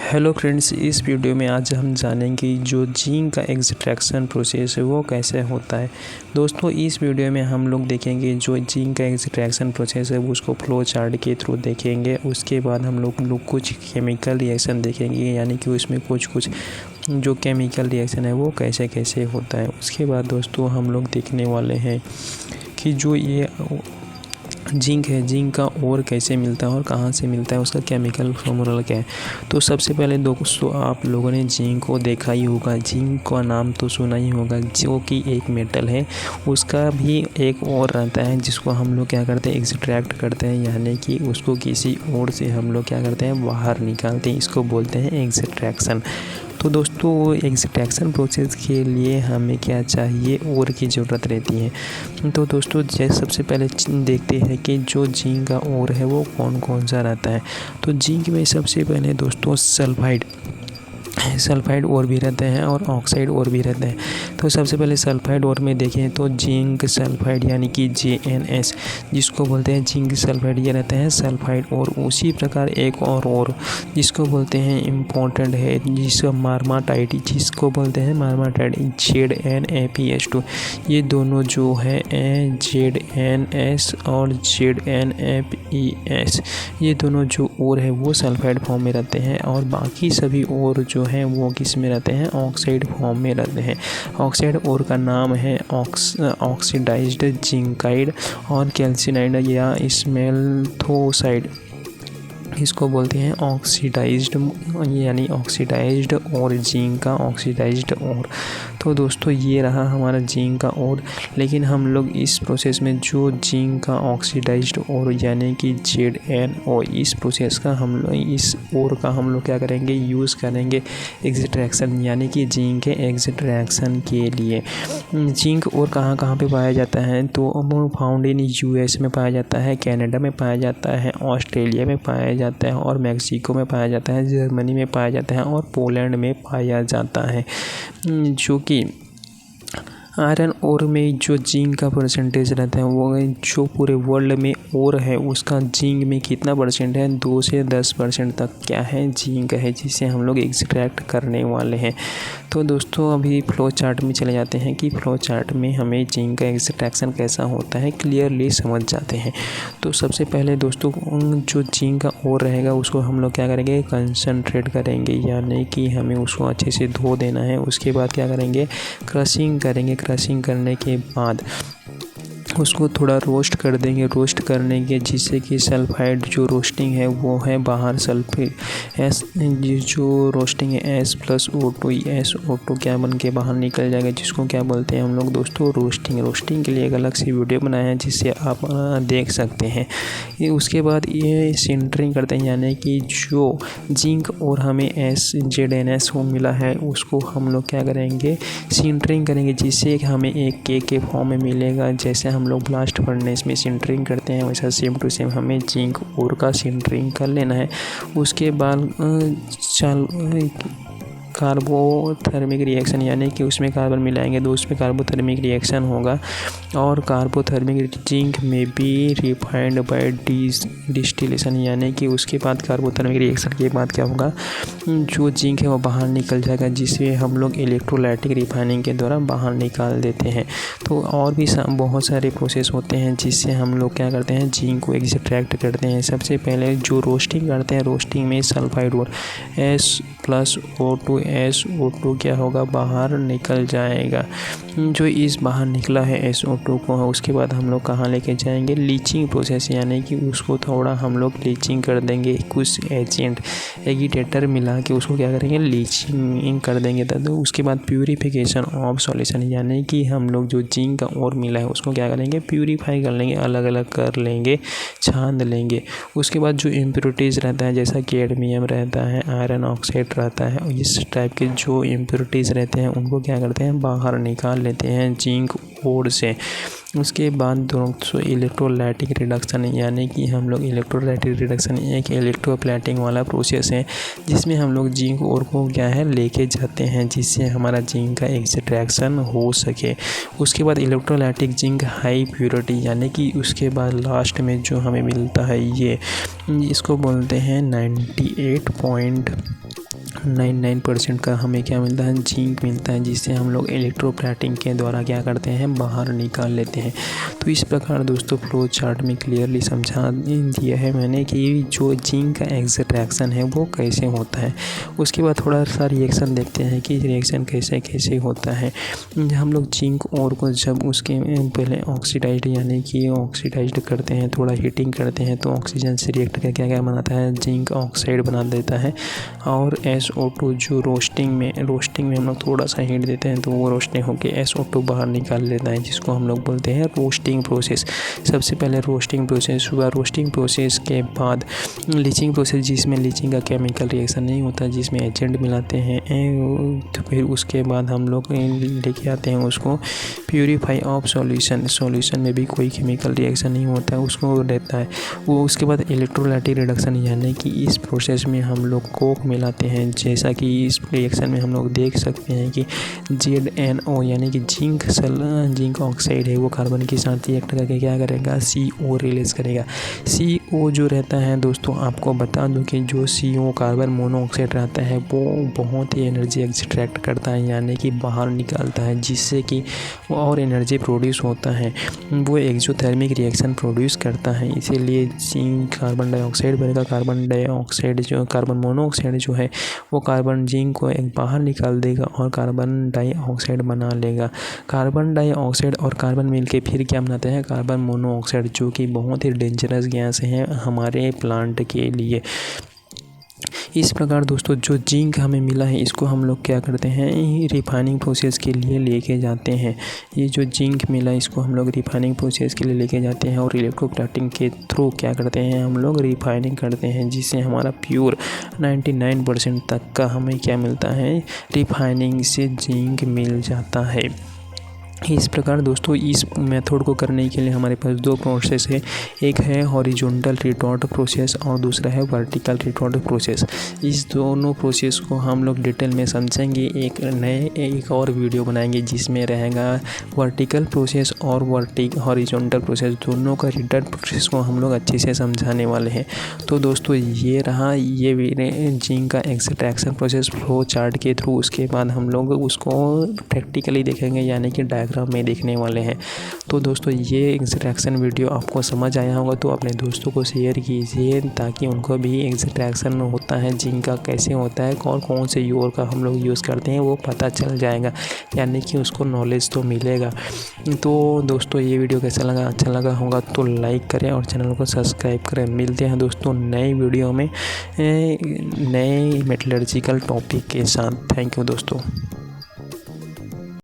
Hello friends, इस video में आज हम जानेंगे जो जिंक का एक्सट्रैक्शन प्रोसेस है वो कैसे होता है। दोस्तों, इस वीडियो में हम लोग देखेंगे जो जिंक का एक्सट्रैक्शन प्रोसेस है वो उसको फ्लो चार्ट के थ्रू देखेंगे। उसके बाद हम लोग कुछ केमिकल रिएक्शन देखेंगे, यानी कि उसमें कुछ जो केमिकल रिएक्शन है वो कैसे कैसे होता है। उसके बाद दोस्तों हम लोग देखने वाले हैं कि जो ये जिंक है, जिंक का ओर कैसे मिलता है और कहाँ से मिलता है, उसका केमिकल फॉर्मूला क्या है। तो सबसे पहले दोस्तों आप लोगों ने जिंक को देखा ही होगा, जिंक का नाम तो सुना ही होगा, जो कि एक मेटल है। उसका भी एक और रहता है जिसको हम लोग क्या करते हैं, एक्सट्रैक्ट करते हैं, यानी कि उसको किसी और से हम लोग क्या करते हैं, बाहर निकालते हैं। इसको बोलते हैं एक्सट्रैक्शन। तो दोस्तों एक्सट्रैक्शन प्रोसेस के लिए हमें क्या चाहिए, ओर की ज़रूरत रहती है। तो दोस्तों सबसे पहले देखते हैं कि जो जिंक का ओर है वो कौन कौन सा रहता है। तो जिंक में सबसे पहले दोस्तों सल्फाइड ओर भी रहते हैं और ऑक्साइड ओर भी रहते हैं। तो सबसे पहले सल्फाइड ओर में देखें तो जिंक सल्फाइड यानी कि JnS, जिसको बोलते हैं जिंक सल्फाइड, ये रहते हैं सल्फाइड। और उसी प्रकार एक और जिसको बोलते हैं इम्पोर्टेंट है, जिसका मार्माटाइट, जिसको बोलते हैं मार्माटाइट, ZnApS2। ये दोनों जो है ZnS और ZnFeS, ये दोनों जो ओर है वो सल्फाइड फॉर्म में रहते हैं। और बाकी सभी ओर जो हैं वो किस में रहते हैं, ऑक्साइड फॉर्म में रहते हैं। ऑक्साइड ओर का नाम है ऑक्सीडाइज्ड जिंकाइड और कैल्सिनाइड या स्मेल्थोसाइड। इसको बोलते हैं ऑक्सीडाइज्ड, यानी ऑक्सीडाइज्ड और जिंक का ऑक्सीडाइज्ड और। तो दोस्तों ये रहा हमारा जिंक का और। लेकिन हम लोग इस प्रोसेस में जो जिंक का ऑक्सीडाइज्ड और यानी कि ZnO, इस प्रोसेस का हम लोग, इस और का हम लोग क्या करेंगे, यूज़ करेंगे एक्सट्रैक्शन, यानी कि जिंक के एक्सट्रैक्शन के लिए। जिंक और कहाँ पे पाया जाता है, तो फाउंड इन US में पाया जाता है, कनाडा में पाया जाता है, ऑस्ट्रेलिया में पाया जाता है और मैक्सिको में पाया जाता है, जर्मनी में पाया जाता है और पोलैंड में पाया जाता है। जो कि आयरन ओर में जो जिंक का परसेंटेज रहता है वो जो पूरे वर्ल्ड में ओर है उसका जिंक में कितना परसेंट है, 2 से 10% तक क्या है, जिंक है, जिसे हम लोग एक्सट्रैक्ट करने वाले हैं। तो दोस्तों अभी फ्लो चार्ट में चले जाते हैं कि फ्लो चार्ट में हमें जिंक का एक्सट्रैक्शन कैसा होता है क्लियरली समझ जाते हैं। तो सबसे पहले दोस्तों जो जिंक का ओर रहेगा उसको हम लोग क्या करेंगे, कंसनट्रेट करेंगे, यानी कि हमें उसको अच्छे से धो देना है। उसके बाद क्या करेंगे, क्रशिंग करेंगे। क्रशिंग करने के बाद उसको थोड़ा रोस्ट कर देंगे। रोस्ट करने के जिससे कि सल्फाइड जो रोस्टिंग है वो है बाहर, सल्फेट एस जो रोस्टिंग है S+O2, SO2 क्या बन के बाहर निकल जाएगा, जिसको क्या बोलते हैं हम लोग दोस्तों रोस्टिंग। रोस्टिंग के लिए एक अलग सी वीडियो बनाया है जिससे आप देख सकते हैं। उसके बाद ये सिंटरिंग करते हैं, यानी कि जो जिंक और हमें ZnS को मिला है उसको हम लोग क्या करेंगे, सिंटरिंग करेंगे, जिससे हमें एक केक के फॉर्म में मिलेगा। जैसे हम लोग ब्लास्ट फर्नेस में सिंटरिंग करते हैं वैसा सेम टू सेम हमें जिंक ओर का सिंटरिंग कर लेना है। उसके बाद कार्बोथर्मिक रिएक्शन, यानी कि उसमें कार्बन मिलाएंगे तो उसमें कार्बोथर्मिक रिएक्शन होगा। और कार्बोथर्मिक जिंक में भी रिफाइंड बाय डिस्टिलेशन, यानी कि उसके बाद कार्बोथर्मिक रिएक्शन के बाद क्या होगा, जो जिंक है वो बाहर निकल जाएगा, जिसे हम लोग इलेक्ट्रोलाइटिक रिफाइनिंग के द्वारा बाहर निकाल देते हैं। तो और भी बहुत सारे प्रोसेस होते हैं जिससे हम लोग क्या करते हैं, जिंक को एक्सट्रैक्ट करते हैं। सबसे पहले जो रोस्टिंग करते हैं, रोस्टिंग में सल्फाइड और S+O2 SO2 क्या होगा, बाहर निकल जाएगा। जो इस बाहर निकला है SO2 को उसके बाद हम लोग कहाँ लेके जाएंगे, लीचिंग प्रोसेस, यानी कि उसको थोड़ा हम लोग लीचिंग कर देंगे। कुछ एजेंट एगिटेटर मिला के उसको क्या करेंगे, लीचिंग कर देंगे। तो उसके बाद प्यूरिफिकेशन ऑफ सॉल्यूशन, यानी कि हम लोग जो जिंक का और मिला है उसको क्या करेंगे, प्यूरीफाई कर लेंगे, अलग अलग कर लेंगे, छान लेंगे। उसके बाद जो इम्प्योरिटीज़ रहता है, जैसा कैडमियम रहता है, आयरन ऑक्साइड रहता है, इस टाइप के जो इम्प्योरिटीज़ रहते हैं उनको क्या करते हैं, बाहर निकाल लेते हैं जिंक ओर से। उसके बाद दोस्तों इलेक्ट्रोलाइटिक रिडक्शन, यानी कि हम लोग इलेक्ट्रोलाइटिक रिडक्शन एक इलेक्ट्रोप्लेटिंग वाला प्रोसेस है जिसमें हम लोग जिंक ओर को क्या है लेके जाते हैं, जिससे हमारा जिंक का एक्सट्रैक्शन हो सके। उसके बाद इलेक्ट्रोलाइटिक जिंक हाई प्योरिटी, यानी कि उसके बाद लास्ट में जो हमें मिलता है ये इसको बोलते हैं 98 99% का हमें क्या मिलता है, जिंक मिलता है, जिससे हम लोग इलेक्ट्रोप्लेटिंग के द्वारा क्या करते हैं, बाहर निकाल लेते हैं। तो इस प्रकार दोस्तों फ्लो चार्ट में क्लियरली समझा दिया है मैंने कि जो जिंक का एक्सट्रैक्शन है वो कैसे होता है। उसके बाद थोड़ा सा रिएक्शन देखते हैं कि रिएक्शन कैसे कैसे होता है। हम लोग जिंक और को जब उसके पहले ऑक्सीडाइज यानी कि ऑक्सीडाइज करते हैं, थोड़ा हीटिंग करते हैं, तो ऑक्सीजन से रिएक्ट करके क्या क्या बनाता है, जिंक ऑक्साइड बना देता है। और SO2 जो रोस्टिंग में हम लोग थोड़ा सा हीट देते हैं तो वो रोस्टिंग होकर SO2 बाहर निकाल लेता है, जिसको हम लोग बोलते हैं रोस्टिंग प्रोसेस। सबसे पहले रोस्टिंग प्रोसेस हुआ। रोस्टिंग प्रोसेस के बाद लीचिंग प्रोसेस, जिसमें लीचिंग का केमिकल रिएक्शन नहीं होता, जिसमें एजेंट मिलाते हैं। तो फिर उसके बाद हम लोग लेके आते हैं उसको प्यूरीफाई ऑफ सॉल्यूशन में भी कोई केमिकल रिएक्शन नहीं होता है, उसको रहता है वो। उसके बाद इलेक्ट्रोलाइटिक रिडक्शन, यानी कि इस प्रोसेस में हम लोग कोक मिलाते हैं। जैसा कि इस रिएक्शन में हम लोग देख सकते हैं कि ZnO यानी कि जिंक ऑक्साइड है, वो कार्बन के साथ रिएक्ट करके क्या करेगा, CO रिलीज करेगा। CO जो रहता है दोस्तों, आपको बता दूं कि जो CO कार्बन मोनोऑक्साइड रहता है वो बहुत ही एनर्जी एक्सट्रैक्ट करता है, यानी कि बाहर निकालता है, जिससे कि वो और एनर्जी प्रोड्यूस होता है। वो एक्सोथर्मिक रिएक्शन प्रोड्यूस करता है। इसीलिए जिंक कार्बन डाइऑक्साइड बनेगा। कार्बन मोनोऑक्साइड जो है वो कार्बन जिंक को एक बाहर निकाल देगा और कार्बन डाइऑक्साइड बना लेगा। कार्बन डाइऑक्साइड और कार्बन मिलके फिर क्या बनाते हैं, कार्बन मोनोऑक्साइड, जो कि बहुत ही डेंजरस गैस है हमारे प्लांट के लिए। इस प्रकार दोस्तों जो जिंक हमें मिला है, इसको हम लोग क्या करते हैं, रिफाइनिंग प्रोसेस के लिए लेके जाते हैं। ये जो जिंक मिला इसको हम लोग रिफाइनिंग प्रोसेस के लिए लेके जाते हैं और इलेक्ट्रोप्लेटिंग के थ्रू क्या करते हैं, हम लोग रिफाइनिंग करते हैं, जिससे हमारा प्योर 99% तक का हमें क्या मिलता है, रिफाइनिंग से जिंक मिल जाता है। इस प्रकार दोस्तों इस मेथड को करने के लिए हमारे पास दो प्रोसेस है। एक है हॉरिजॉन्टल रिटॉर्ट प्रोसेस और दूसरा है वर्टिकल रिटॉर्ट प्रोसेस। इस दोनों प्रोसेस को हम लोग डिटेल में समझेंगे। एक और वीडियो बनाएंगे जिसमें रहेगा वर्टिकल प्रोसेस और हॉरिजॉन्टल प्रोसेस, दोनों का रिटर्न प्रोसेस को हम लोग अच्छे से समझाने वाले हैं। तो दोस्तों ये रहा ये जिंक का एक्सट्रैक्शन प्रोसेस फ्लो चार्ट के थ्रू। उसके बाद हम लोग उसको प्रैक्टिकली देखेंगे, यानी कि डायग्राम में देखने वाले हैं। तो दोस्तों ये एक्सट्रैक्शन वीडियो आपको समझ आया होगा तो अपने दोस्तों को शेयर कीजिए, ताकि उनको भी एक्सट्रैक्शन होता है जिंक का कैसे होता है और कौन से योर का हम लोग यूज़ करते हैं वो पता चल जाएगा, यानी कि उसको नॉलेज तो मिलेगा। तो दोस्तों ये वीडियो कैसा लगा, अच्छा लगा होगा तो लाइक करें और चैनल को सब्सक्राइब करें। मिलते हैं दोस्तों नई वीडियो में नए मेटलर्जिकल टॉपिक के साथ। थैंक यू दोस्तों।